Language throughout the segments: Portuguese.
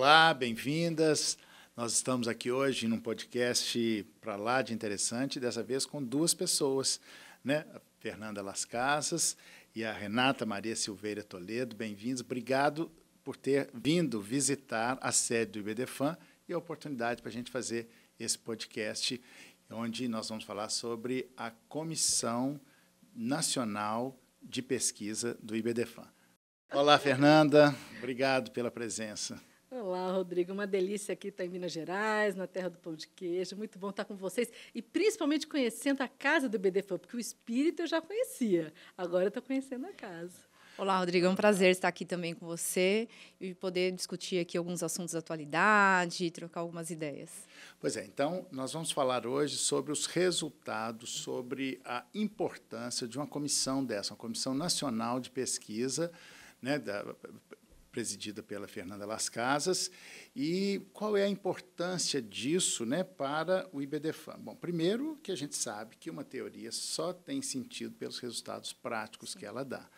Olá, bem-vindas. Nós estamos aqui hoje num podcast para lá de interessante, dessa vez com duas pessoas, né? A Fernanda Las Casas e a Renata Maria Silveira Toledo. Bem-vindos. Obrigado por ter vindo visitar a sede do IBDFAN e a oportunidade para a gente fazer esse podcast, onde nós vamos falar sobre a Comissão Nacional de Pesquisa do IBDFAN. Olá, Fernanda. Obrigado pela presença. Olá, Rodrigo. Uma delícia aqui estar em Minas Gerais, na terra do pão de queijo. Muito bom estar com vocês e, principalmente, conhecendo a casa do IBDFAN, porque o espírito eu já conhecia. Agora eu estou conhecendo a casa. Olá, Rodrigo. É um prazer estar aqui também com você e poder discutir aqui alguns assuntos da atualidade, trocar algumas ideias. Pois é, então, nós vamos falar hoje sobre os resultados, sobre a importância de uma comissão dessa, uma Comissão Nacional de Pesquisa, né, presidida pela Fernanda Las Casas, e qual é a importância disso, né, para o IBDFAN? Bom, primeiro que a gente sabe que uma teoria só tem sentido pelos resultados práticos que ela dá.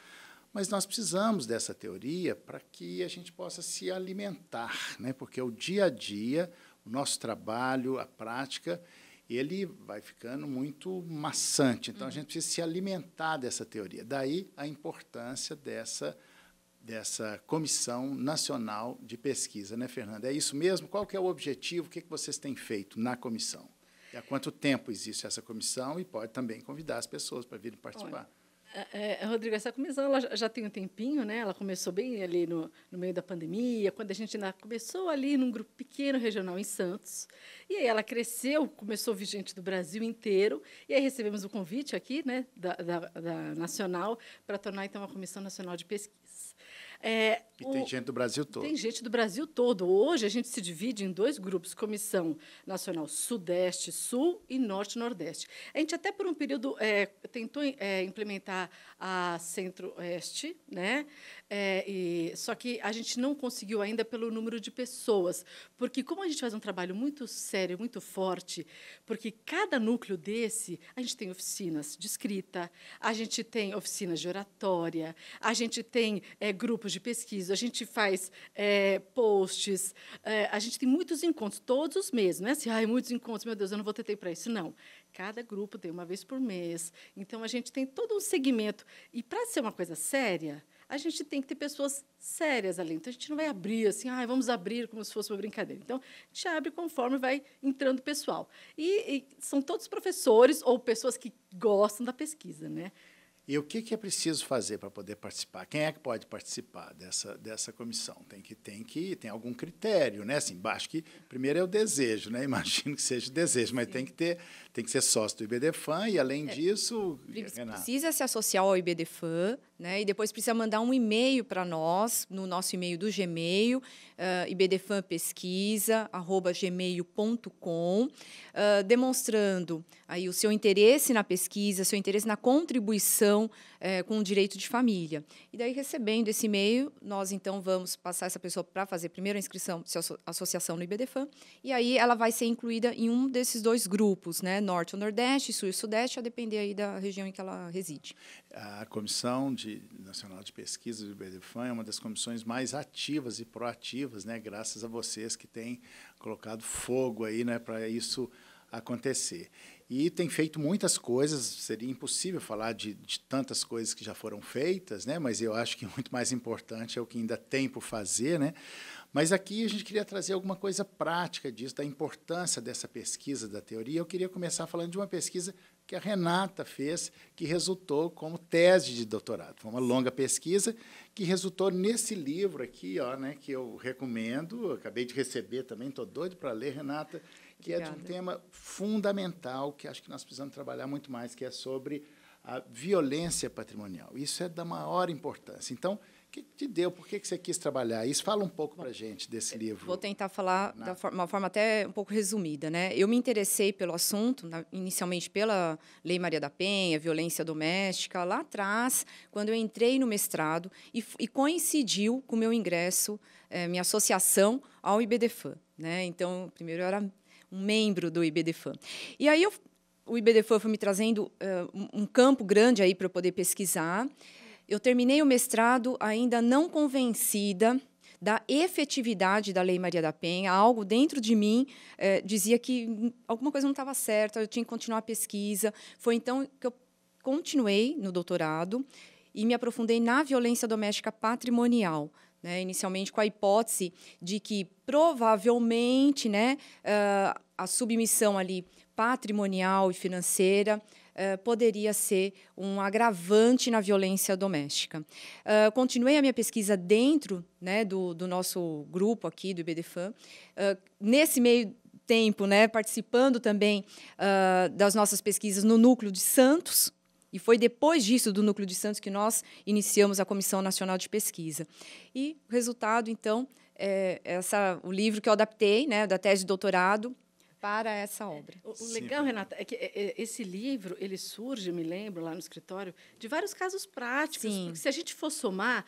Mas nós precisamos dessa teoria para que a gente possa se alimentar, né, porque o dia a dia, o nosso trabalho, a prática, ele vai ficando muito maçante. Então, a gente precisa se alimentar dessa teoria. Daí a importância dessa Comissão Nacional de Pesquisa, né, Fernanda? É isso mesmo? Qual que é o objetivo? O que vocês têm feito na comissão? E há quanto tempo existe essa comissão? E pode também convidar as pessoas para virem participar. Rodrigo, essa comissão ela já tem um tempinho, né? Ela começou bem ali no meio da pandemia, quando a gente ainda começou ali num grupo pequeno regional em Santos. E aí ela cresceu, começou a vir gente do Brasil inteiro. E aí recebemos o convite aqui, né, da Nacional, para tornar, então, a Comissão Nacional de Pesquisa. E tem gente do Brasil todo. Tem gente do Brasil todo. Hoje, a gente se divide em dois grupos, Comissão Nacional Sudeste, Sul e Norte-Nordeste. A gente até, por um período, tentou implementar a Centro-Oeste, né? Só que a gente não conseguiu ainda pelo número de pessoas, porque como a gente faz um trabalho muito sério, muito forte, porque cada núcleo desse, a gente tem oficinas de escrita, a gente tem oficinas de oratória, a gente tem grupos de pesquisa, a gente faz posts, a gente tem muitos encontros, todos os meses, não é assim, muitos encontros, meu Deus, eu não vou ter tempo para isso, não. Cada grupo tem uma vez por mês, então a gente tem todo um segmento. E, para ser uma coisa séria, a gente tem que ter pessoas sérias ali. Então, a gente não vai abrir assim, vamos abrir como se fosse uma brincadeira. Então, a gente abre conforme vai entrando pessoal. E são todos professores ou pessoas que gostam da pesquisa, né? E o que é preciso fazer para poder participar? Quem é que pode participar dessa comissão? Tem algum critério, né? Assim, acho que primeiro é o desejo, né? Imagino que seja o desejo, mas tem que ser sócio do IBDFAN e, além disso, precisa se associar ao IBDFAN, né? E depois precisa mandar um e-mail para nós, no nosso e-mail do Gmail, ibdfanpesquisa@gmail.com, demonstrando aí o seu interesse na pesquisa, seu interesse na contribuição com o direito de família. E daí, recebendo esse e-mail, nós, então, vamos passar essa pessoa para fazer primeiro a inscrição de associação no IBDFAN, e aí ela vai ser incluída em um desses dois grupos, né? Norte ou Nordeste, Sul e Sudeste, a depender aí da região em que ela reside. A Comissão Nacional de Pesquisa do IBDFAN é uma das comissões mais ativas e proativas, né? Graças a vocês que têm colocado fogo aí, né, para isso acontecer. E tem feito muitas coisas, seria impossível falar de tantas coisas que já foram feitas, né? Mas eu acho que muito mais importante é o que ainda tem por fazer, né? Mas aqui a gente queria trazer alguma coisa prática disso, da importância dessa pesquisa da teoria. Eu queria começar falando de uma pesquisa que a Renata fez, que resultou como tese de doutorado. Foi uma longa pesquisa que resultou nesse livro aqui, né, que eu recomendo, eu acabei de receber também, estou doido para ler, Renata, que Obrigada. É de um tema fundamental, que acho que nós precisamos trabalhar muito mais, que é sobre a violência patrimonial. Isso é da maior importância. Então, o que te deu? Por que você quis trabalhar isso? Fala um pouco para a gente desse livro. Vou tentar falar de uma forma até um pouco resumida, né? Eu me interessei pelo assunto, inicialmente pela Lei Maria da Penha, violência doméstica, lá atrás, quando eu entrei no mestrado, e coincidiu com o meu ingresso, minha associação ao IBDFAN, né? Então, primeiro eu era um membro do IBDFAN. E aí o IBDFAN foi me trazendo um campo grande aí para eu poder pesquisar. Eu terminei o mestrado ainda não convencida, da efetividade da Lei Maria da Penha. Algo dentro de mim dizia que alguma coisa não estava certa, eu tinha que continuar a pesquisa. Foi então que eu continuei no doutorado e me aprofundei na violência doméstica patrimonial, né, inicialmente com a hipótese de que, provavelmente, né, a submissão ali patrimonial e financeira poderia ser um agravante na violência doméstica. Continuei a minha pesquisa dentro, né, do nosso grupo aqui, do IBDFAM. Nesse meio tempo, né, participando também das nossas pesquisas no Núcleo de Santos, e foi depois disso, do Núcleo de Santos, que nós iniciamos a Comissão Nacional de Pesquisa. E o resultado, então, é o livro que eu adaptei, né, da tese de doutorado, para essa obra. O legal, Renata, é que esse livro ele surge, eu me lembro, lá no escritório, de vários casos práticos. Sim. Porque se a gente for somar,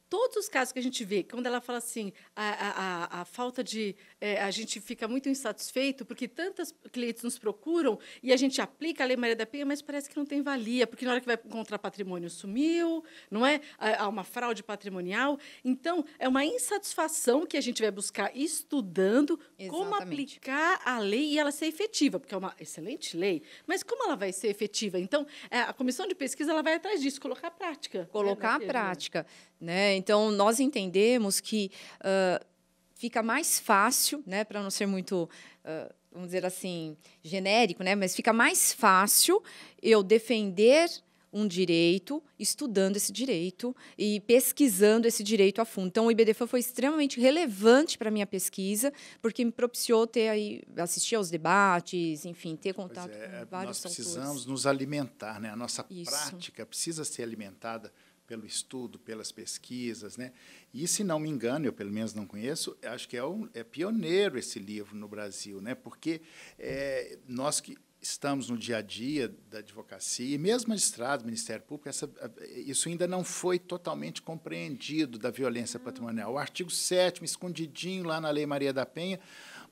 todos os casos que a gente vê, quando ela fala assim, a falta de... a gente fica muito insatisfeito porque tantos clientes nos procuram e a gente aplica a Lei Maria da Penha, mas parece que não tem valia, porque na hora que vai encontrar patrimônio sumiu, não é? Há uma fraude patrimonial. Então, é uma insatisfação que a gente vai buscar estudando como aplicar a lei e ela ser efetiva, porque é uma excelente lei, mas como ela vai ser efetiva? Então, a comissão de pesquisa ela vai atrás disso, colocar a prática. Colocar a prática. Né? Então, nós entendemos que fica mais fácil, né, para não ser muito, vamos dizer assim, genérico, né, mas fica mais fácil eu defender um direito, estudando esse direito e pesquisando esse direito a fundo. Então, o IBDFAM foi extremamente relevante para a minha pesquisa, porque me propiciou assistir aos debates, enfim, ter contato com vários autores. Nós precisamos nos alimentar, né? A nossa prática precisa ser alimentada pelo estudo, pelas pesquisas, né? E, se não me engano, eu pelo menos não conheço, acho que é pioneiro esse livro no Brasil, né? Porque nós que estamos no dia a dia da advocacia, e mesmo magistrados, Ministério Público, isso ainda não foi totalmente compreendido da violência patrimonial. O artigo 7º, escondidinho lá na Lei Maria da Penha,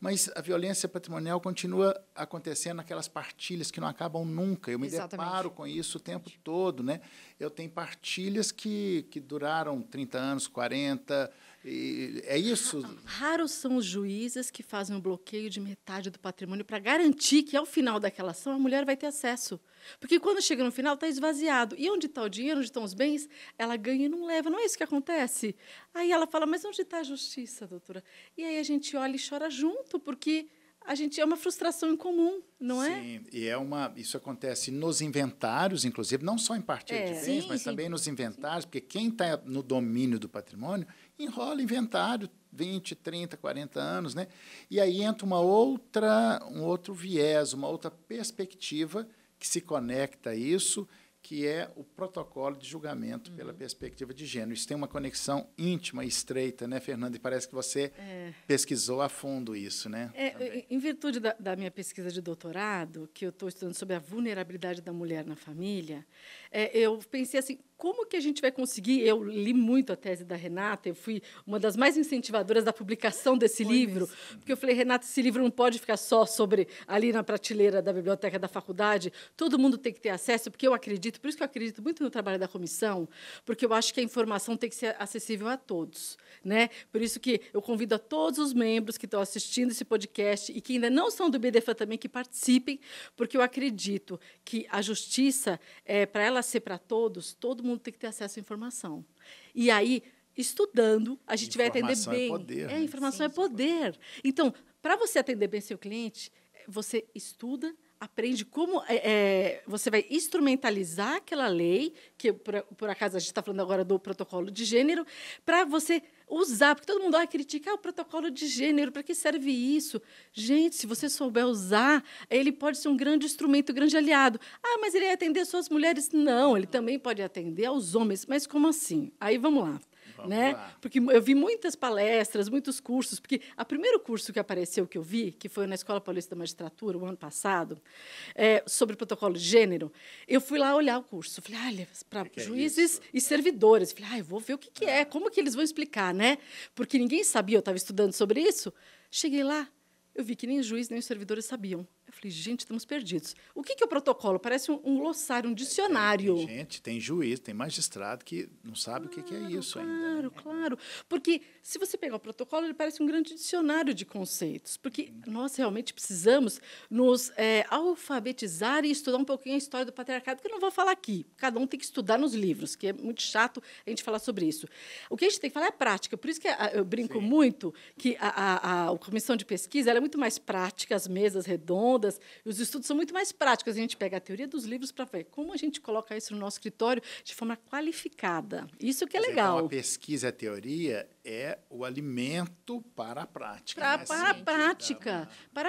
mas a violência patrimonial continua acontecendo naquelas partilhas que não acabam nunca. Eu me deparo com isso o tempo todo, né? Eu tenho partilhas que duraram 30 anos, 40, e é isso. Raros são os juízes que fazem um bloqueio de metade do patrimônio para garantir que, ao final daquela ação, a mulher vai ter acesso. Porque, quando chega no final, está esvaziado. E onde está o dinheiro, onde estão os bens, ela ganha e não leva. Não é isso que acontece? Aí ela fala, mas onde está a justiça, doutora? E aí a gente olha e chora junto, porque é uma frustração em comum, não é? Sim, e isso acontece nos inventários, inclusive, não só em partilha de bens, mas também nos inventários, porque quem está no domínio do patrimônio enrola inventário 20, 30, 40 anos, né? E aí entra um outro viés, uma outra perspectiva que se conecta a isso, que é o protocolo de julgamento pela perspectiva de gênero. Isso tem uma conexão íntima e estreita, né, Fernanda? E parece que você pesquisou a fundo isso, né? Em virtude da minha pesquisa de doutorado, que eu estou estudando sobre a vulnerabilidade da mulher na família, eu pensei assim, como que a gente vai conseguir... Eu li muito a tese da Renata, eu fui uma das mais incentivadoras da publicação desse livro, porque eu falei, Renata, esse livro não pode ficar só ali na prateleira da biblioteca da faculdade, todo mundo tem que ter acesso, porque eu acredito, por isso que eu acredito muito no trabalho da comissão, porque eu acho que a informação tem que ser acessível a todos, né? Por isso que eu convido a todos os membros que estão assistindo esse podcast e que ainda não são do IBDFAM também, que participem, porque eu acredito que a justiça, para ela ser para todos, todo mundo tem que ter acesso à informação. E aí, estudando, a gente vai atender bem. Informação é poder. Né? Informação é poder. Então, para você atender bem seu cliente, você estuda, aprende como você vai instrumentalizar aquela lei, que, por acaso, a gente está falando agora do protocolo de gênero, para você usar, porque todo mundo critica o protocolo de gênero, para que serve isso? Gente, se você souber usar, ele pode ser um grande instrumento, um grande aliado. Mas ele vai atender só as mulheres? Não, ele também pode atender aos homens. Mas como assim? Aí vamos lá. Né? Porque eu vi muitas palestras, muitos cursos, porque o primeiro curso que apareceu, que eu vi, que foi na Escola Paulista da Magistratura, o ano passado, sobre protocolo de gênero, eu fui lá olhar o curso. Falei, olha, para juízes e servidores. Falei, eu vou ver o que é, como que eles vão explicar, né? Porque ninguém sabia, eu estava estudando sobre isso. Cheguei lá, eu vi que nem o juiz, nem os servidores sabiam. Eu Eu falei, gente, estamos perdidos. O que é o protocolo? Parece um glossário, um dicionário. Tem gente, tem juiz, tem magistrado que não sabe o que é isso ainda. Claro. Porque se você pegar o protocolo, ele parece um grande dicionário de conceitos. Porque nós realmente precisamos nos alfabetizar e estudar um pouquinho a história do patriarcado, que eu não vou falar aqui. Cada um tem que estudar nos livros, que é muito chato a gente falar sobre isso. O que a gente tem que falar é a prática. Por isso que eu brinco muito que a comissão de pesquisa ela é muito mais prática, as mesas redondas, e os estudos são muito mais práticos. A gente pega a teoria dos livros para ver como a gente coloca isso no nosso escritório de forma qualificada. Isso que é legal. Então, a pesquisa e a teoria é o alimento para a prática. Para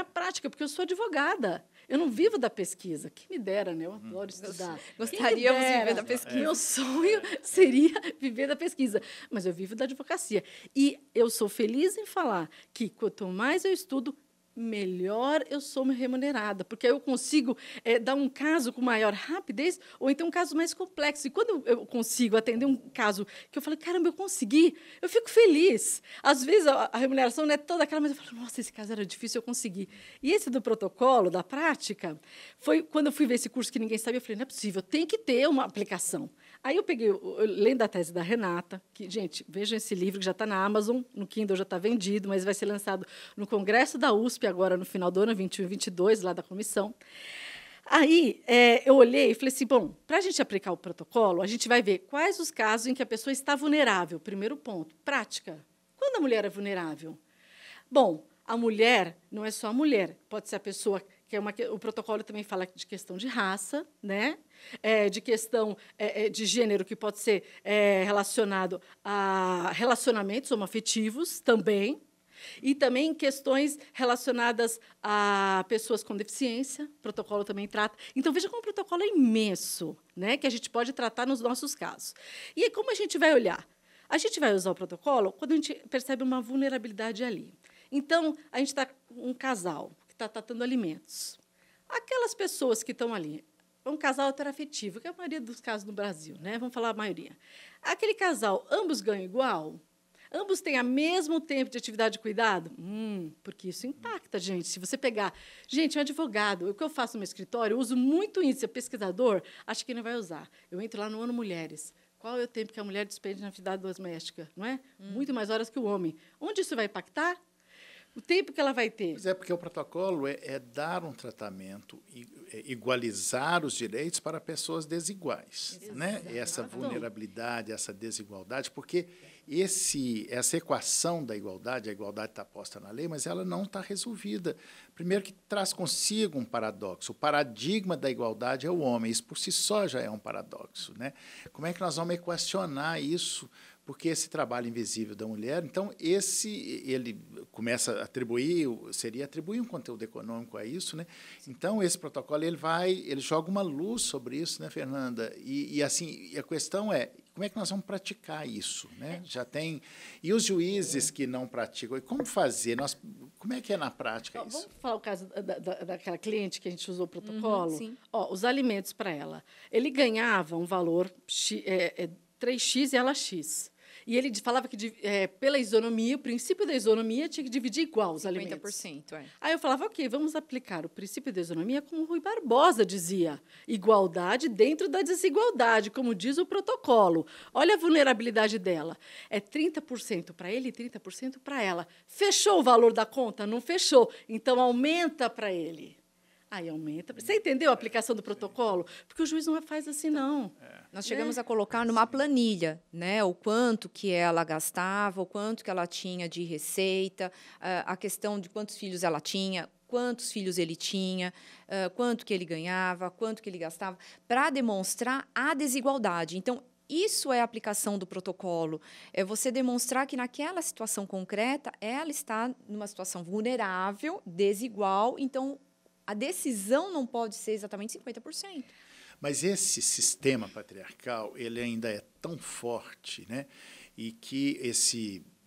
a prática, porque eu sou advogada. Eu não vivo da pesquisa. Quem me dera, né? Eu adoro estudar. Gostaríamos de viver da pesquisa. Meu sonho seria viver da pesquisa. Mas eu vivo da advocacia. E eu sou feliz em falar que, quanto mais eu estudo, melhor eu sou remunerada, porque aí eu consigo dar um caso com maior rapidez ou então um caso mais complexo. E quando eu consigo atender um caso que eu falei, caramba, eu consegui, eu fico feliz. Às vezes a remuneração não é toda aquela, mas eu falo, nossa, esse caso era difícil, eu consegui. E esse do protocolo, da prática, foi quando eu fui ver esse curso que ninguém sabia, eu falei, não é possível, tem que ter uma aplicação. Aí eu peguei, lendo a tese da Renata, que, gente, vejam esse livro que já está na Amazon, no Kindle já está vendido, mas vai ser lançado no Congresso da USP agora no final do ano, 21 e 22, lá da comissão. Aí eu olhei e falei assim, bom, para a gente aplicar o protocolo, a gente vai ver quais os casos em que a pessoa está vulnerável. Primeiro ponto, prática. Quando a mulher é vulnerável? Bom, a mulher não é só a mulher, pode ser a pessoa o protocolo também fala de questão de raça, né? De questão de gênero, que pode ser relacionado a relacionamentos homoafetivos também, e também questões relacionadas a pessoas com deficiência, o protocolo também trata. Então, veja como o protocolo é imenso, né? Que a gente pode tratar nos nossos casos. E aí, como a gente vai olhar? A gente vai usar o protocolo quando a gente percebe uma vulnerabilidade ali. Então, a gente está com um casal que está tratando alimentos. Aquelas pessoas que estão ali, um casal heteroafetivo, que é a maioria dos casos no Brasil, né? Vamos falar a maioria. Aquele casal, ambos ganham igual? Ambos têm o mesmo tempo de atividade de cuidado? Porque isso impacta, gente. Se você pegar... Gente, um advogado, o que eu faço no meu escritório, eu uso muito índice. O pesquisador, acho que não vai usar. Eu entro lá no Ano Mulheres. Qual é o tempo que a mulher despende na atividade doméstica? Não é? Muito mais horas que o homem. Onde isso vai impactar? O tempo que ela vai ter. Pois é, porque o protocolo é dar um tratamento, igualizar os direitos para pessoas desiguais. Né? Essa vulnerabilidade, essa desigualdade, porque essa equação da igualdade, a igualdade está posta na lei, mas ela não está resolvida. Primeiro que traz consigo um paradoxo. O paradigma da igualdade é o homem. Isso por si só já é um paradoxo. Né? Como é que nós vamos equacionar isso? Porque esse trabalho invisível da mulher, então, ele começa a atribuir um conteúdo econômico a isso, né? Então, esse protocolo ele joga uma luz sobre isso, né, Fernanda? E a questão é, como é que nós vamos praticar isso, né? Já tem... E os juízes que não praticam, como fazer? Como é que é na prática isso? Vamos falar o caso daquela cliente que a gente usou o protocolo? Sim. Os alimentos para ela. Ele ganhava um valor 3x e ela X. E ele falava que, pela isonomia, o princípio da isonomia tinha que dividir igual os 50%, alimentos. 50%. Aí eu falava, ok, vamos aplicar o princípio da isonomia como o Rui Barbosa dizia. Igualdade dentro da desigualdade, como diz o protocolo. Olha a vulnerabilidade dela. É 30% para ele e 30% para ela. Fechou o valor da conta? Não fechou. Então, aumenta para ele. Aí aumenta. Você entendeu a aplicação do protocolo? Porque o juiz não faz assim, não. Nós chegamos a colocar numa planilha, né, o quanto que ela gastava, o quanto que ela tinha de receita, a questão de quantos filhos ela tinha, quantos filhos ele tinha, quanto que ele ganhava, quanto que ele gastava, para demonstrar a desigualdade. Então, isso é a aplicação do protocolo. É você demonstrar que, naquela situação concreta, ela está numa situação vulnerável, desigual, então a decisão não pode ser exatamente 50%. Mas esse sistema patriarcal, ele ainda é tão forte, né? E que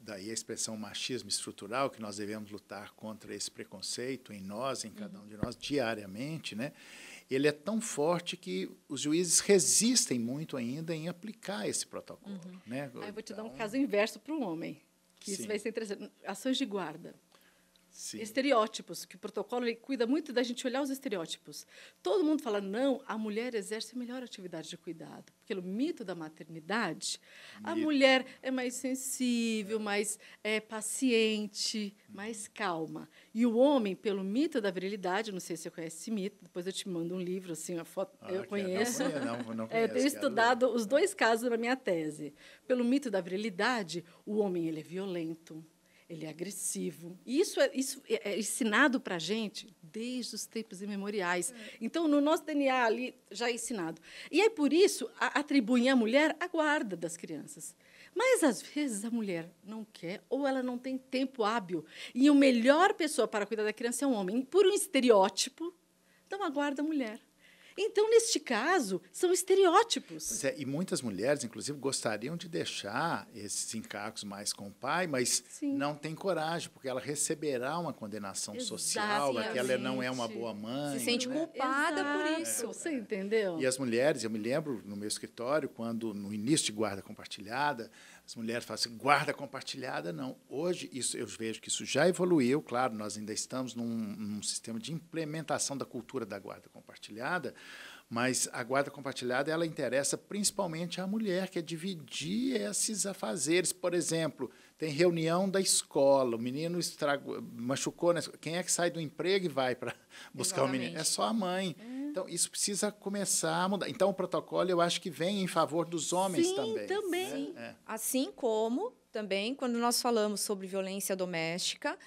daí a expressão machismo estrutural, que nós devemos lutar contra esse preconceito em nós, em cada um de nós, diariamente, né? Ele é tão forte que os juízes resistem muito ainda em aplicar esse protocolo. Né? Aí eu vou te dar um caso inverso para o homem, que isso vai ser interessante. Ações de guarda. Sim. Estereótipos, que o protocolo ele cuida muito da gente olhar os estereótipos. Todo mundo fala, não, a mulher exerce a melhor atividade de cuidado. Pelo mito da maternidade, a mulher é mais sensível, mais paciente, mais calma. E o homem, pelo mito da virilidade, não sei se você conhece esse mito, depois eu te mando um livro, assim, a foto, eu conheço. Não conheço. Eu tenho estudado os 2 casos na minha tese. Pelo mito da virilidade, o homem ele é violento, ele é agressivo. E isso é ensinado para a gente desde os tempos imemoriais. Então, no nosso DNA ali já é ensinado. E aí, por isso, atribuem à mulher a guarda das crianças. Mas, às vezes, a mulher não quer ou ela não tem tempo hábil. E a melhor pessoa para cuidar da criança é um homem. Por um estereótipo, dão a guarda à mulher. Então, neste caso, são estereótipos. E muitas mulheres, inclusive, gostariam de deixar esses encargos mais com o pai, mas não têm coragem, porque ela receberá uma condenação social, que ela não é uma boa mãe. Se sente culpada por isso. Você entendeu? E as mulheres, eu me lembro, no meu escritório, quando, no início de guarda compartilhada, as mulheres falam assim, guarda compartilhada, não. Hoje, isso, eu vejo que isso já evoluiu, claro, nós ainda estamos num sistema de implementação da cultura da guarda compartilhada, mas a guarda compartilhada ela interessa principalmente à mulher, que é dividir esses afazeres. Por exemplo, tem reunião da escola, o menino machucou, quem é que sai do emprego e vai para buscar o menino? É só a mãe. Então, isso precisa começar a mudar. Então, o protocolo, eu acho que vem em favor dos homens também. Também. Assim como, também, quando nós falamos sobre violência doméstica,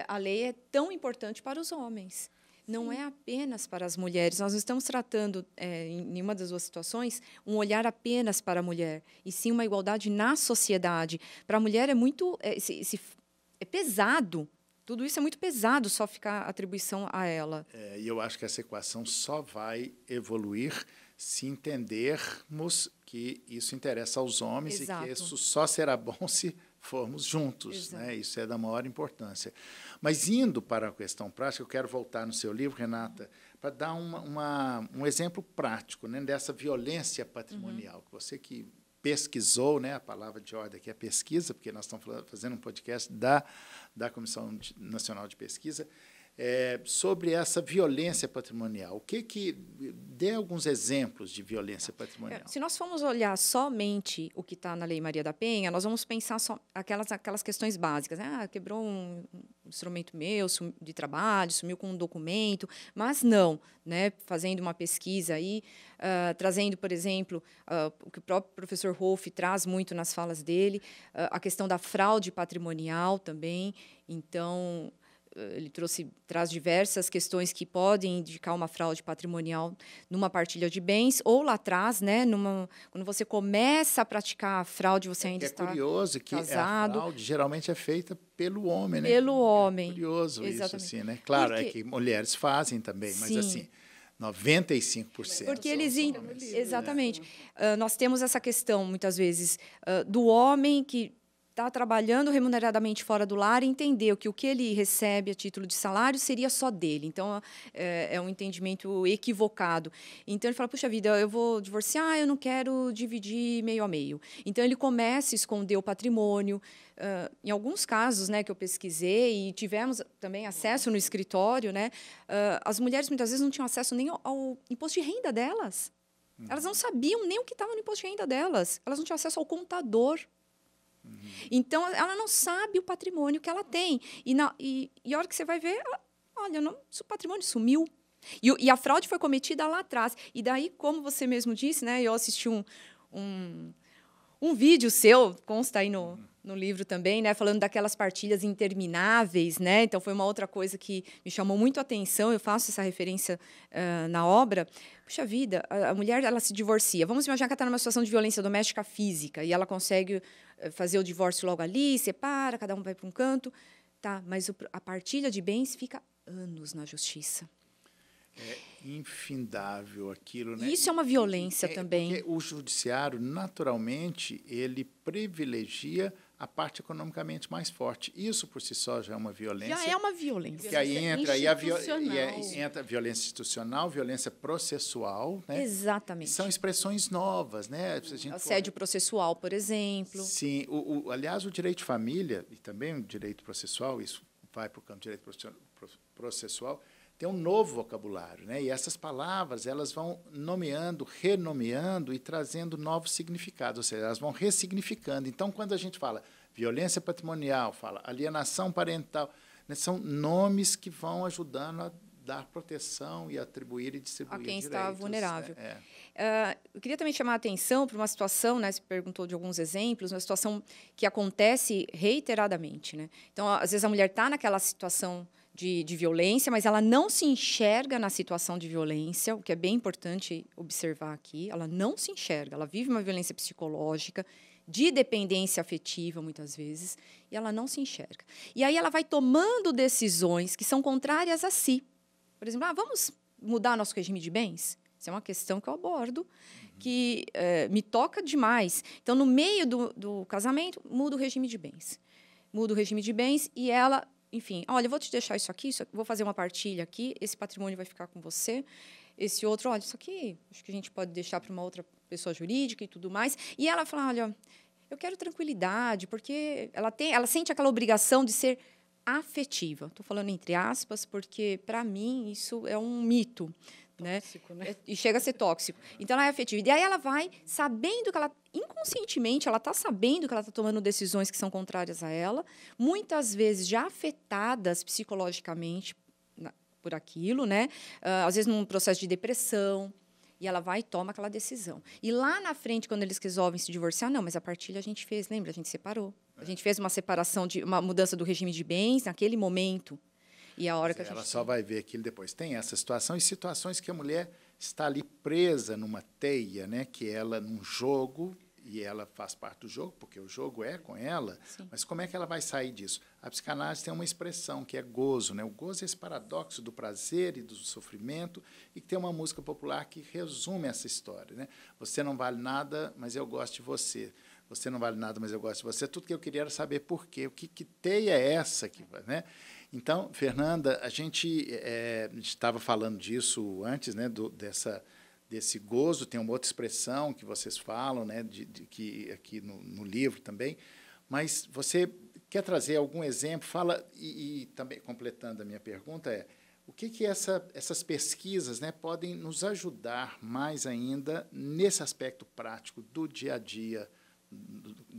a lei é tão importante para os homens. Não é apenas para as mulheres. Nós não estamos tratando, em nenhuma das 2 situações, um olhar apenas para a mulher, e sim uma igualdade na sociedade. Para a mulher é muito... é pesado. Tudo isso é muito pesado, só ficar atribuição a ela. E eu acho que essa equação só vai evoluir se entendermos que isso interessa aos homens. Exato. E que isso só será bom se formos juntos. Né? Isso é da maior importância. Mas, indo para a questão prática, eu quero voltar no seu livro, Renata, para dar um exemplo prático, né, dessa violência patrimonial. Você que pesquisou, né, a palavra de ordem aqui é pesquisa, porque nós estamos fazendo um podcast da Comissão Nacional de Pesquisa, sobre essa violência patrimonial. Dê alguns exemplos de violência patrimonial. Se nós formos olhar somente o que está na Lei Maria da Penha, nós vamos pensar só aquelas questões básicas. Quebrou um instrumento meu de trabalho, sumiu com um documento, mas não, né? Fazendo uma pesquisa aí, trazendo, por exemplo, o que o próprio professor Rolf traz muito nas falas dele, a questão da fraude patrimonial também. Então, ele traz diversas questões que podem indicar uma fraude patrimonial numa partilha de bens, ou lá atrás, né, quando você começa a praticar a fraude, você ainda está casado. É curioso que a fraude geralmente é feita pelo homem, né? Pelo homem. É curioso isso, assim, né? Claro, é que mulheres fazem também, mas assim, 95%. Porque eles... Exatamente. Nós temos essa questão, muitas vezes, do homem que está trabalhando remuneradamente fora do lar e entendeu que o que ele recebe a título de salário seria só dele. Então, é um entendimento equivocado. Então, ele fala, puxa vida, eu vou divorciar, eu não quero dividir meio a meio. Então, ele começa a esconder o patrimônio. Em alguns casos, né, que eu pesquisei e tivemos também acesso no escritório, né, as mulheres muitas vezes não tinham acesso nem ao imposto de renda delas. Elas não sabiam nem o que estava no imposto de renda delas. Elas não tinham acesso ao contador. Então, ela não sabe o patrimônio que ela tem. E a hora que você vai ver, olha, o patrimônio sumiu. E a fraude foi cometida lá atrás. E daí, como você mesmo disse, né, eu assisti um vídeo seu, consta aí no livro também, né, falando daquelas partilhas intermináveis, né? Então, foi uma outra coisa que me chamou muito a atenção. Eu faço essa referência na obra. Puxa vida, a mulher ela se divorcia. Vamos imaginar que ela está numa situação de violência doméstica física e ela consegue fazer o divórcio logo ali, separa, cada um vai para um canto. Tá, mas a partilha de bens fica anos na justiça. É infindável aquilo, né? Isso é uma violência também. Porque o judiciário, naturalmente, ele privilegia a parte economicamente mais forte. Isso, por si só, já é uma violência. Já é uma violência. Que aí entra a violência institucional, violência processual. Né? Exatamente. São expressões novas. Né? Assédio processual, por exemplo. Sim. Aliás, o direito de família e também o direito processual, isso vai para o campo de direito processual, tem um novo vocabulário, né? E essas palavras elas vão nomeando, renomeando e trazendo novos significados, ou seja, elas vão ressignificando. Então, quando a gente fala violência patrimonial, fala alienação parental, né? São nomes que vão ajudando a dar proteção e atribuir e distribuir a quem direitos, está vulnerável. Né? Eu queria também chamar a atenção para uma situação, né, você perguntou de alguns exemplos, uma situação que acontece reiteradamente. Né? Então, às vezes, a mulher está naquela situação de violência, mas ela não se enxerga na situação de violência, o que é bem importante observar aqui. Ela não se enxerga, ela vive uma violência psicológica, de dependência afetiva, muitas vezes, e ela não se enxerga. E aí ela vai tomando decisões que são contrárias a si. Por exemplo, vamos mudar nosso regime de bens? Isso é uma questão que eu abordo, que me toca demais. Então, no meio do casamento, muda o regime de bens. Muda o regime de bens e ela, enfim, olha, eu vou te deixar isso aqui, vou fazer uma partilha aqui, esse patrimônio vai ficar com você, esse outro, olha, isso aqui, acho que a gente pode deixar para uma outra pessoa jurídica e tudo mais. E ela fala, olha, eu quero tranquilidade, porque ela sente aquela obrigação de ser afetiva. Estou falando entre aspas, porque, para mim, isso é um mito. Tóxico, né? E chega a ser tóxico. Então, ela é afetiva. E daí ela vai sabendo que ela, inconscientemente, ela está sabendo que ela está tomando decisões que são contrárias a ela, muitas vezes já afetadas psicologicamente por aquilo, né? Às vezes num processo de depressão. E ela vai e toma aquela decisão. E lá na frente, quando eles resolvem se divorciar, não, mas a partilha a gente fez, lembra? A gente separou. A gente fez uma separação, uma mudança do regime de bens naquele momento. E a hora que a gente... Ela só vai ver aquilo depois. Tem essa situação e situações que a mulher está ali presa numa teia, né? Que ela, num jogo, e ela faz parte do jogo, porque o jogo é com ela, sim. Mas como é que ela vai sair disso? A psicanálise tem uma expressão que é gozo, né? O gozo é esse paradoxo do prazer e do sofrimento, e que tem uma música popular que resume essa história, né? Você não vale nada, mas eu gosto de você. Você não vale nada, mas eu gosto de você. Tudo que eu queria era saber por quê. Que teia é essa? Né? Então, Fernanda, a gente estava falando disso antes, né? Desse gozo. Tem uma outra expressão que vocês falam, né? Que aqui no livro também. Mas você quer trazer algum exemplo? Fala, e também, completando a minha pergunta, o que essas pesquisas, né, podem nos ajudar mais ainda nesse aspecto prático do dia a dia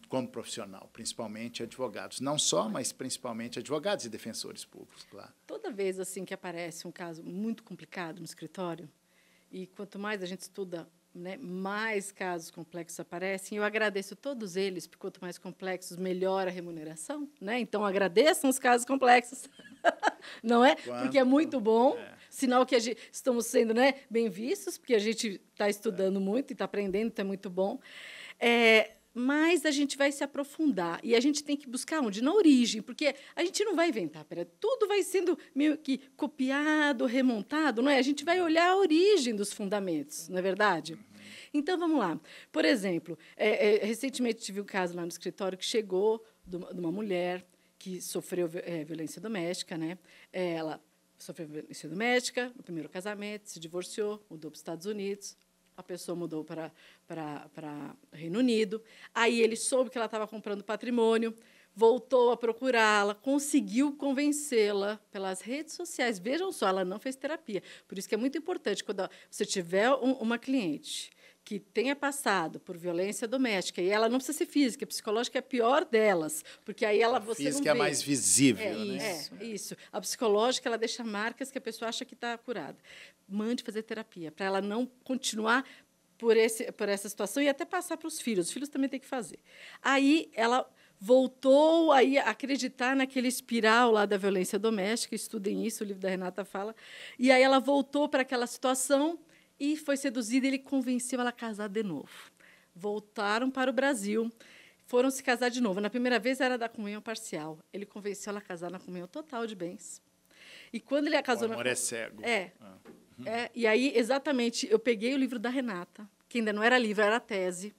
como profissional, principalmente advogados. Não só, mas principalmente advogados e defensores públicos, claro. Toda vez assim que aparece um caso muito complicado no escritório, e quanto mais a gente estuda, né, mais casos complexos aparecem, eu agradeço todos eles, porque quanto mais complexos, melhor a remuneração. Né? Então, agradeçam os casos complexos, não é? Porque é muito bom, sinal que estamos sendo, né, bem vistos, porque a gente está estudando muito e está aprendendo, então é muito bom. Mas a gente vai se aprofundar e a gente tem que buscar onde? Na origem, porque a gente não vai inventar, tudo vai sendo meio que copiado, remontado, não é? A gente vai olhar a origem dos fundamentos, não é verdade? Então, vamos lá. Por exemplo, recentemente tive um caso lá no escritório que chegou de uma mulher que sofreu violência doméstica, né? Ela sofreu violência doméstica no primeiro casamento, se divorciou, mudou para os Estados Unidos. A pessoa mudou para Reino Unido. Aí ele soube que ela estava comprando patrimônio, voltou a procurá-la, conseguiu convencê-la pelas redes sociais. Vejam só, ela não fez terapia. Por isso que é muito importante, quando você tiver uma cliente que tenha passado por violência doméstica, e ela não precisa ser física, psicológica é a pior delas, porque aí você não vê. Física é mais visível, né? Isso. A psicológica, ela deixa marcas que a pessoa acha que está curada. Mande fazer terapia, para ela não continuar por essa situação e até passar para os filhos. Os filhos também têm que fazer. Aí ela voltou a acreditar naquele espiral lá da violência doméstica, estudem isso, o livro da Renata fala, e aí ela voltou para aquela situação e foi seduzida, e ele convenceu ela a casar de novo. Voltaram para o Brasil, foram se casar de novo. Na primeira vez era da comunhão parcial. Ele convenceu ela a casar na comunhão total de bens. E quando ele a casou... O amor é cego. E aí, exatamente, eu peguei o livro da Renata, que ainda não era livro, era tese,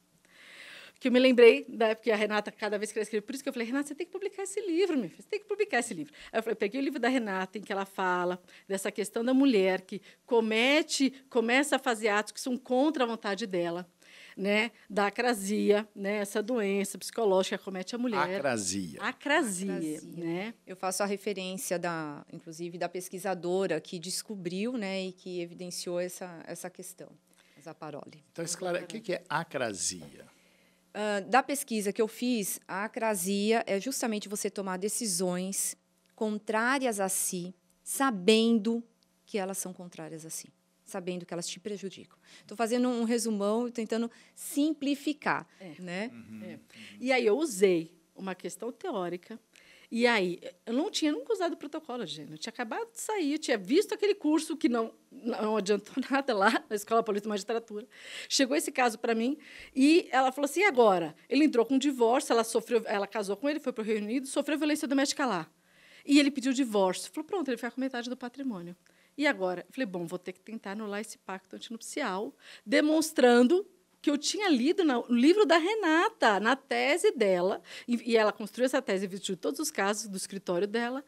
que eu me lembrei da época que a Renata, cada vez que ela escreveu, por isso que eu falei, Renata, você tem que publicar esse livro, minha filha, você tem que publicar esse livro. Aí eu peguei o livro da Renata, em que ela fala dessa questão da mulher que começa a fazer atos que são contra a vontade dela, né, da acrasia, né, essa doença psicológica que acomete a mulher. Acrasia. Acrasia, né? Eu faço a referência, inclusive, da pesquisadora que descobriu, né, e que evidenciou essa questão, a Zaparoli. Então, esclarece, o que é acrasia? Da pesquisa que eu fiz, a acrasia é justamente você tomar decisões contrárias a si, sabendo que elas são contrárias a si, sabendo que elas te prejudicam. Estou fazendo um resumão e tentando simplificar, né? E aí eu usei uma questão teórica. E aí, eu nunca usado o protocolo, Gênero. Eu tinha acabado de sair, eu tinha visto aquele curso que não adiantou nada lá, na Escola Paulista de Magistratura. Chegou esse caso para mim e ela falou assim, e agora? Ele entrou com um divórcio, ela casou com ele, foi para o Reino Unido, sofreu violência doméstica lá. E ele pediu divórcio. Falou, pronto, ele fica com metade do patrimônio. E agora? Eu falei, bom, vou ter que tentar anular esse pacto antinupcial, demonstrando que eu tinha lido no livro da Renata, na tese dela, e ela construiu essa tese em virtude de todos os casos do escritório dela,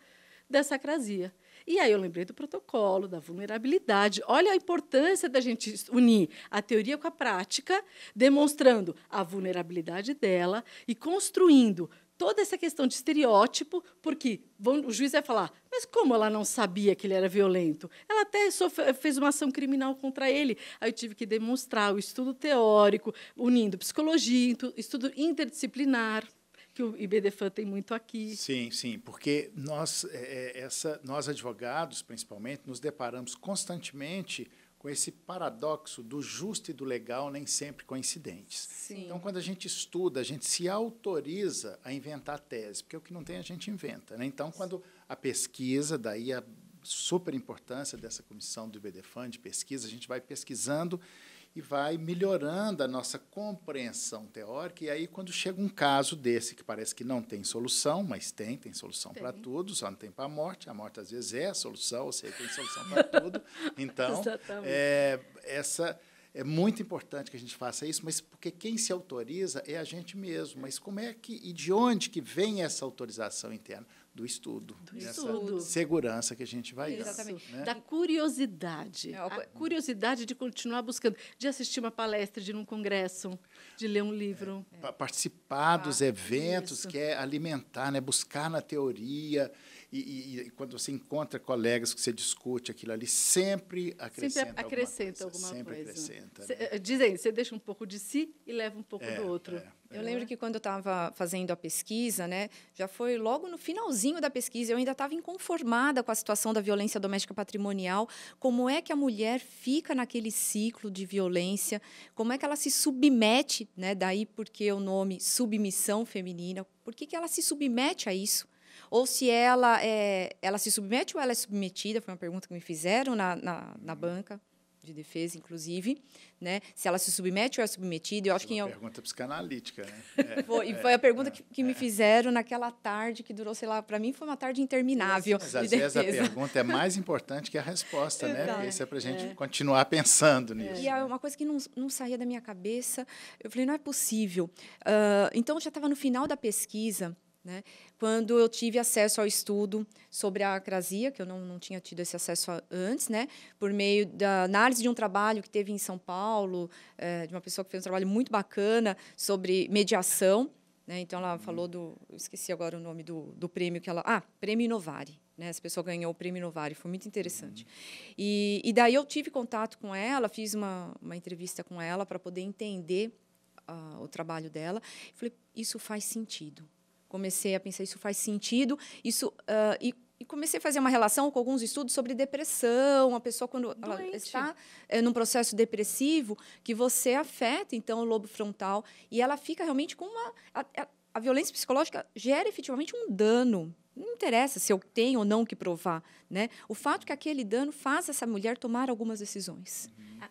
dessa acrasia. E aí eu lembrei do protocolo, da vulnerabilidade. Olha a importância da gente unir a teoria com a prática, demonstrando a vulnerabilidade dela e construindo toda essa questão de estereótipo, porque o juiz vai falar, mas como ela não sabia que ele era violento? Ela até fez uma ação criminal contra ele. Aí eu tive que demonstrar o estudo teórico, unindo psicologia, estudo interdisciplinar, que o IBDFAN tem muito aqui. Sim, sim, porque nós advogados, principalmente, nos deparamos constantemente com esse paradoxo do justo e do legal nem sempre coincidentes. Sim. Então, quando a gente estuda, a gente se autoriza a inventar tese, porque o que não tem a gente inventa, né? Então, quando a pesquisa, daí a super importância dessa comissão do IBDFAN de pesquisa, a gente vai pesquisando e vai melhorando a nossa compreensão teórica, e aí, quando chega um caso desse, que parece que não tem solução, mas tem solução para tudo, só não tem para a morte às vezes é a solução, ou seja, tem solução para tudo. Então, é muito importante que a gente faça isso, mas porque quem se autoriza é a gente mesmo. Mas como é que e de onde que vem essa autorização interna? Do estudo, dessa segurança que a gente vai dando. Exatamente. Né? Da curiosidade. A curiosidade de continuar buscando, de assistir uma palestra, de ir num congresso, de ler um livro. Participar dos eventos, que é alimentar, né? Buscar na teoria. E quando você encontra colegas que você discute aquilo ali, sempre acrescenta alguma coisa. Sempre acrescenta. Né? Dizem, você deixa um pouco de si e leva um pouco do outro. Eu lembro que quando eu estava fazendo a pesquisa, né, já foi logo no finalzinho da pesquisa, eu ainda estava inconformada com a situação da violência doméstica patrimonial, como é que a mulher fica naquele ciclo de violência, como é que ela se submete, né, daí porque o nome submissão feminina, por que ela se submete a isso? Ou se ela se submete ou ela é submetida, foi uma pergunta que me fizeram na banca de defesa, inclusive, né? Se ela se submete ou é submetida. Eu acho que pergunta psicanalítica, né? Foi a pergunta que me fizeram naquela tarde que durou, sei lá, para mim foi uma tarde interminável. Mas às vezes a pergunta é mais importante que a resposta, né? Porque isso é para a gente continuar pensando nisso. E é uma coisa que não saía da minha cabeça. Eu falei, não é possível. Então, eu já estava no final da pesquisa, né, quando eu tive acesso ao estudo sobre a acrasia, que eu não tinha tido esse acesso antes, né, por meio da análise de um trabalho que teve em São Paulo, de uma pessoa que fez um trabalho muito bacana sobre mediação. Né, então, ela falou eu esqueci agora o nome do prêmio que ela... Prêmio Inovari. Né, essa pessoa ganhou o Prêmio Inovari, foi muito interessante. E daí eu tive contato com ela, fiz uma entrevista com ela para poder entender o trabalho dela. Falei, isso faz sentido. Comecei a pensar, isso faz sentido, e comecei a fazer uma relação com alguns estudos sobre depressão, a pessoa, quando ela está num processo depressivo, que você afeta, então, o lobo frontal, e ela fica realmente com a violência psicológica gera efetivamente um dano. Não interessa se eu tenho ou não que provar, né? O fato que aquele dano faz essa mulher tomar algumas decisões.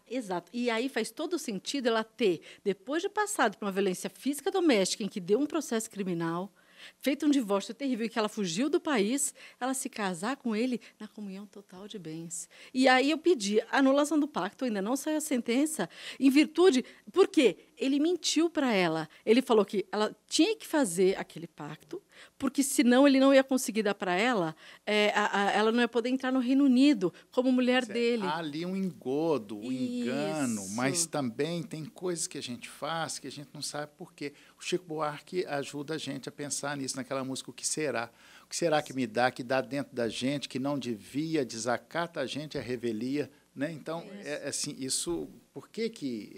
Exato. E aí faz todo sentido ela ter, depois de passado por uma violência física doméstica, em que deu um processo criminal, feito um divórcio terrível e que ela fugiu do país, ela se casar com ele na comunhão total de bens. E aí eu pedi a anulação do pacto, ainda não saiu a sentença, em virtude... Por quê? Ele mentiu para ela. Ele falou que ela tinha que fazer aquele pacto, porque senão ele não ia conseguir dar para ela, ela não ia poder entrar no Reino Unido como mulher dele. Há ali um engodo, um engano, mas também tem coisas que a gente faz que a gente não sabe por quê. O Chico Buarque ajuda a gente a pensar nisso, naquela música O Que Será? O que será que me dá, que dá dentro da gente, que não devia, desacata a gente a revelia, né? Então, assim, isso, por que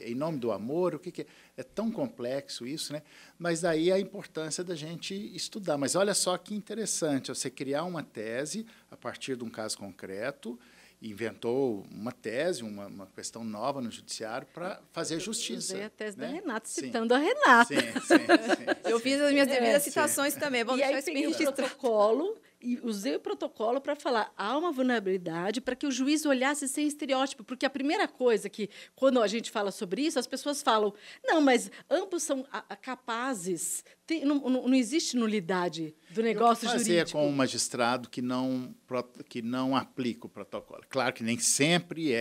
em nome do amor, o que é tão complexo isso, né? Mas daí a importância da gente estudar. Mas olha só que interessante, você criar uma tese a partir de um caso concreto, inventou uma tese, uma questão nova no judiciário para fazer justiça. Usei a tese né? da Renata, Sim. citando a Renata. Sim. Eu fiz as minhas devidas citações também. Bom, e aí peguei o protocolo e usei o protocolo para falar há uma vulnerabilidade para que o juiz olhasse sem estereótipo, porque a primeira coisa que, quando a gente fala sobre isso, as pessoas falam, não, mas ambos são capazes, não existe nulidade do negócio jurídico. O que fazer com um magistrado que não aplica o protocolo? Claro que nem sempre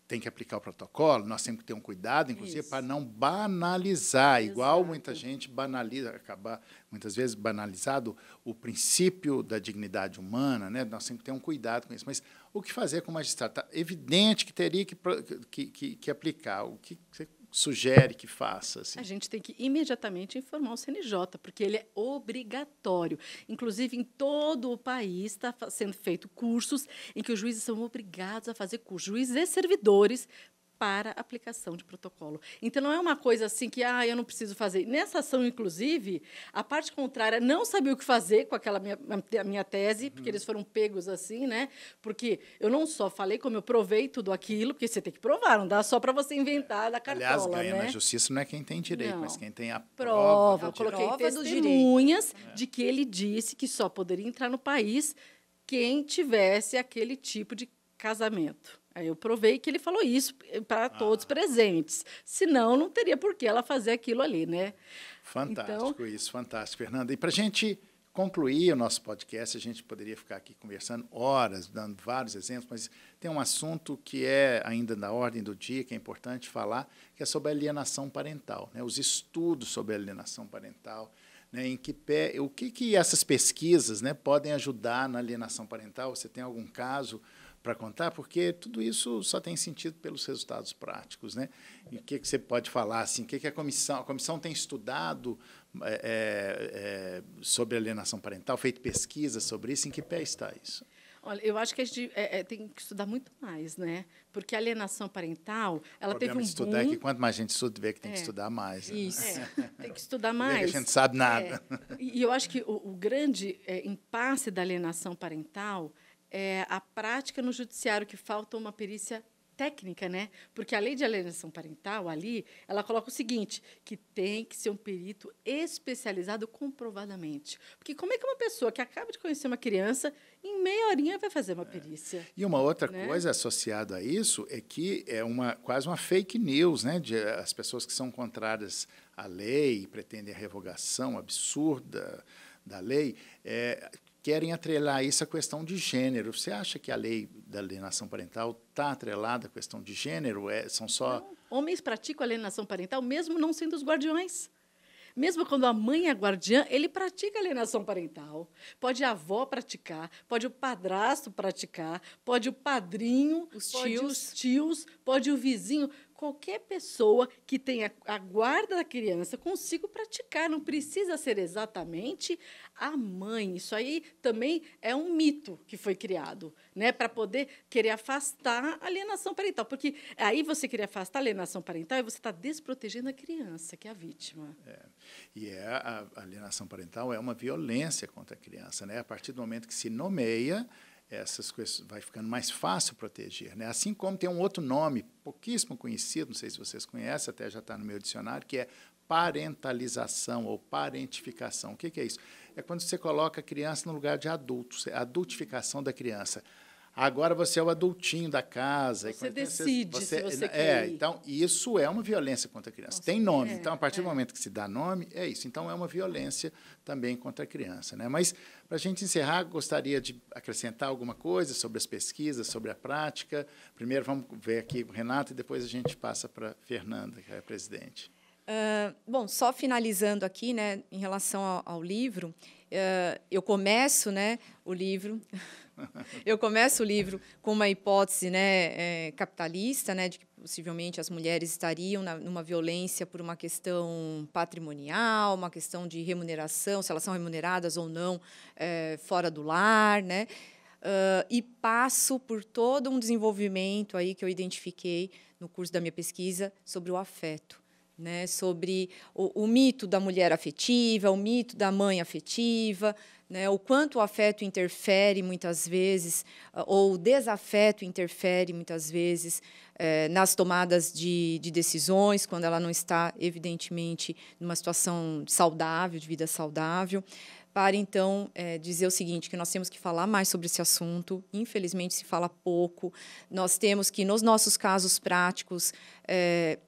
tem que aplicar o protocolo, nós temos que ter um cuidado, inclusive, para não banalizar, igual muita gente banaliza, acaba muitas vezes banalizado o princípio da dignidade humana, né? Nós temos que ter um cuidado com isso. Mas o que fazer com o magistrado? Tá evidente que teria que aplicar. O que você sugere que faça? Assim? A gente tem que imediatamente informar o CNJ, porque ele é obrigatório. Inclusive, em todo o país está sendo feito cursos em que os juízes são obrigados a fazer cursos, juízes e servidores, para aplicação de protocolo. Então, não é uma coisa assim que eu não preciso fazer. Nessa ação, inclusive, a parte contrária não sabia o que fazer com aquela minha tese, porque eles foram pegos assim, né? Porque eu não só falei, como eu provei tudo aquilo, porque você tem que provar, não dá só para você inventar da cartola. Aliás, ganha né? na justiça não é quem tem direito, mas quem tem a prova. Eu coloquei testemunhas de que ele disse que só poderia entrar no país quem tivesse aquele tipo de casamento. Aí eu provei que ele falou isso para todos presentes. Senão, não teria por que ela fazer aquilo ali, né? Fantástico isso, fantástico, Fernanda. E para a gente concluir o nosso podcast, a gente poderia ficar aqui conversando horas, dando vários exemplos, mas tem um assunto que é ainda na ordem do dia, que é importante falar, que é sobre a alienação parental, né? Os estudos sobre a alienação parental, né? O que essas pesquisas, né, podem ajudar na alienação parental? Você tem algum caso para contar, porque tudo isso só tem sentido pelos resultados práticos, né? E o que você pode falar assim? O que a comissão tem estudado sobre alienação parental, feito pesquisa sobre isso? Em que pé está isso? Olha, eu acho que a gente tem que estudar muito mais, né? Porque a alienação parental, ela teve um boom. Estudar é que quanto mais a gente estuda, vê que tem que estudar mais. Né? Isso. Tem que estudar mais. Vê que a gente sabe nada. E eu acho que o grande impasse da alienação parental é a prática no judiciário, que falta uma perícia técnica, né? Porque a lei de alienação parental, ali, ela coloca o seguinte, que tem que ser um perito especializado comprovadamente. Porque como é que uma pessoa que acaba de conhecer uma criança, em meia horinha vai fazer uma perícia? E uma outra coisa associada a isso é que é quase uma fake news, né? As pessoas que são contrárias à lei e pretendem a revogação absurda da lei, querem atrelar isso à questão de gênero. Você acha que a lei da alienação parental está atrelada à questão de gênero? São só... Não, homens praticam alienação parental, mesmo não sendo os guardiões. Mesmo quando a mãe é guardiã, ele pratica alienação parental. Pode a avó praticar, pode o padrasto praticar, pode o padrinho, os tios, pode o vizinho. Qualquer pessoa que tenha a guarda da criança consiga praticar, não precisa ser exatamente a mãe. Isso aí também é um mito que foi criado, né, para poder querer afastar a alienação parental. Porque aí você querer afastar a alienação parental e você está desprotegendo a criança, que é a vítima. A alienação parental é uma violência contra a criança, né? A partir do momento que se nomeia, essas coisas vai ficando mais fácil proteger, né? Assim como tem um outro nome pouquíssimo conhecido, não sei se vocês conhecem, até já está no meu dicionário, que é parentalização ou parentificação. O que é isso? É quando você coloca a criança no lugar de adulto, a adultificação da criança. Agora você é o adultinho da casa. Você decide se você quer ir. Então, isso é uma violência contra a criança. Tem nome. Então, a partir do momento que se dá nome, é isso. Então, é uma violência também contra a criança, né? Mas, para a gente encerrar, gostaria de acrescentar alguma coisa sobre as pesquisas, sobre a prática. Primeiro, vamos ver aqui com o Renato e depois a gente passa para a Fernanda, que é a presidente. Bom, só finalizando aqui, né, em relação ao livro, eu começo, né, o livro... Eu começo o livro com uma hipótese, né, capitalista, né, de que possivelmente as mulheres estariam numa violência por uma questão patrimonial, uma questão de remuneração, se elas são remuneradas ou não fora do lar, né, e passo por todo um desenvolvimento aí que eu identifiquei no curso da minha pesquisa sobre o afeto, né, sobre o mito da mulher afetiva, o mito da mãe afetiva, né, o quanto o afeto interfere muitas vezes, ou o desafeto interfere muitas vezes nas tomadas de decisões, quando ela não está, evidentemente, numa situação saudável, de vida saudável, para, então, dizer o seguinte, que nós temos que falar mais sobre esse assunto, infelizmente se fala pouco, nós temos que, nos nossos casos práticos,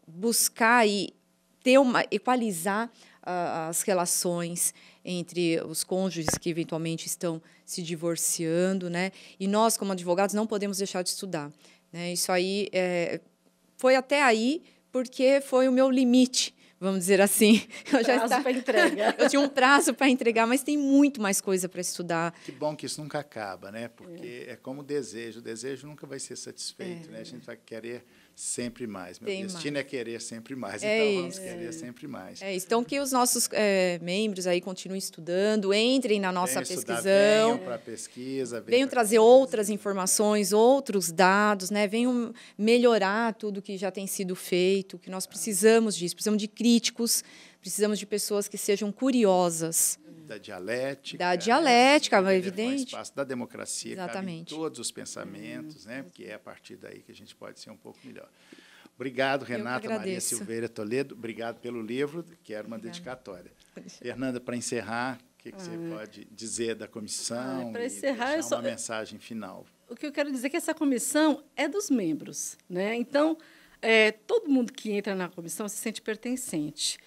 buscar e equalizar as relações entre os cônjuges que eventualmente estão se divorciando, né? E nós, como advogados, não podemos deixar de estudar, né? Isso aí foi até aí porque foi o meu limite, vamos dizer assim. Prazo para entrega. Eu tinha um prazo para entregar, mas tem muito mais coisa para estudar. Que bom que isso nunca acaba, né? Porque é como o desejo nunca vai ser satisfeito, né? A gente vai querer sempre mais. Meu destino é querer sempre mais, então vamos querer sempre mais. Então, que os nossos membros aí continuem estudando, entrem na nossa pesquisão. Venham para a pesquisa. Venham trazer outras informações, outros dados, né? Venham melhorar tudo que já tem sido feito, que nós precisamos disso. Precisamos de críticos, precisamos de pessoas que sejam curiosas. Da dialética. Da dialética, é evidente. O espaço da democracia, exatamente. Cabe em todos os pensamentos, né? Porque é a partir daí que a gente pode ser um pouco melhor. Obrigado, Renata Maria Silveira Toledo. Obrigado pelo livro, que era uma dedicatória. Fernanda, para encerrar, o que você pode dizer da comissão? Para encerrar, uma mensagem final. O que eu quero dizer é que essa comissão é dos membros, né? Então, todo mundo que entra na comissão se sente pertencente.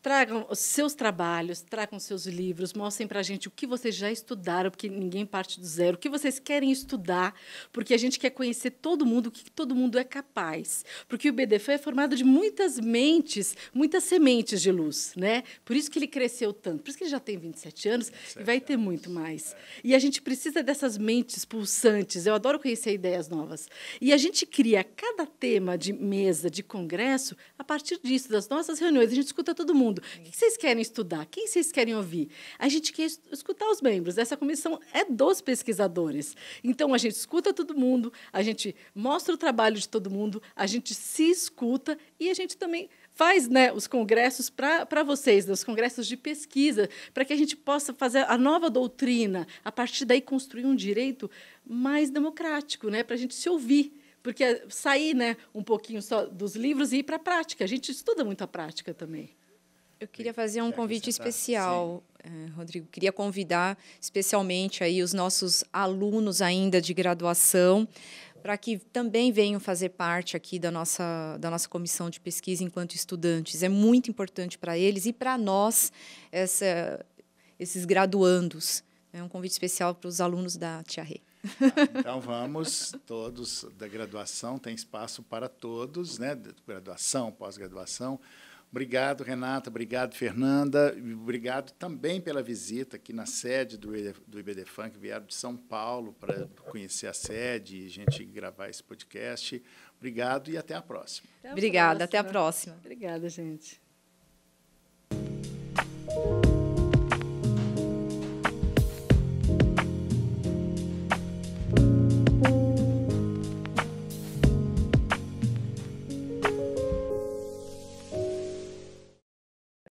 Tragam os seus trabalhos, tragam seus livros, mostrem para a gente o que vocês já estudaram, porque ninguém parte do zero, o que vocês querem estudar, porque a gente quer conhecer todo mundo, o que todo mundo é capaz. Porque o BDFan é formado de muitas mentes, muitas sementes de luz, né? Por isso que ele cresceu tanto, por isso que ele já tem 27 anos e vai ter muito mais. E a gente precisa dessas mentes pulsantes, eu adoro conhecer ideias novas. E a gente cria cada tema de mesa, de congresso, a partir disso, das nossas reuniões, a gente escuta todo mundo. O que vocês querem estudar? Quem vocês querem ouvir? A gente quer escutar os membros. Essa comissão é dos pesquisadores. Então, a gente escuta todo mundo, a gente mostra o trabalho de todo mundo, a gente se escuta e a gente também faz, né, os congressos para vocês, os congressos de pesquisa, para que a gente possa fazer a nova doutrina, a partir daí construir um direito mais democrático, né, para a gente se ouvir. Porque sair, né, um pouquinho só dos livros e ir para a prática. A gente estuda muito a prática também. Eu queria fazer um convite especial, Rodrigo. Queria convidar especialmente aí os nossos alunos ainda de graduação para que também venham fazer parte aqui da nossa comissão de pesquisa enquanto estudantes. É muito importante para eles e para nós, esses graduandos. É um convite especial para os alunos da Tia Rê. Então, vamos, todos da graduação, tem espaço para todos, né? Graduação, pós-graduação. Obrigado, Renata. Obrigado, Fernanda. E obrigado também pela visita aqui na sede do IBDFan, que vieram de São Paulo para conhecer a sede e a gente gravar esse podcast. Obrigado e até a próxima. Obrigada, até a próxima. Obrigada, gente.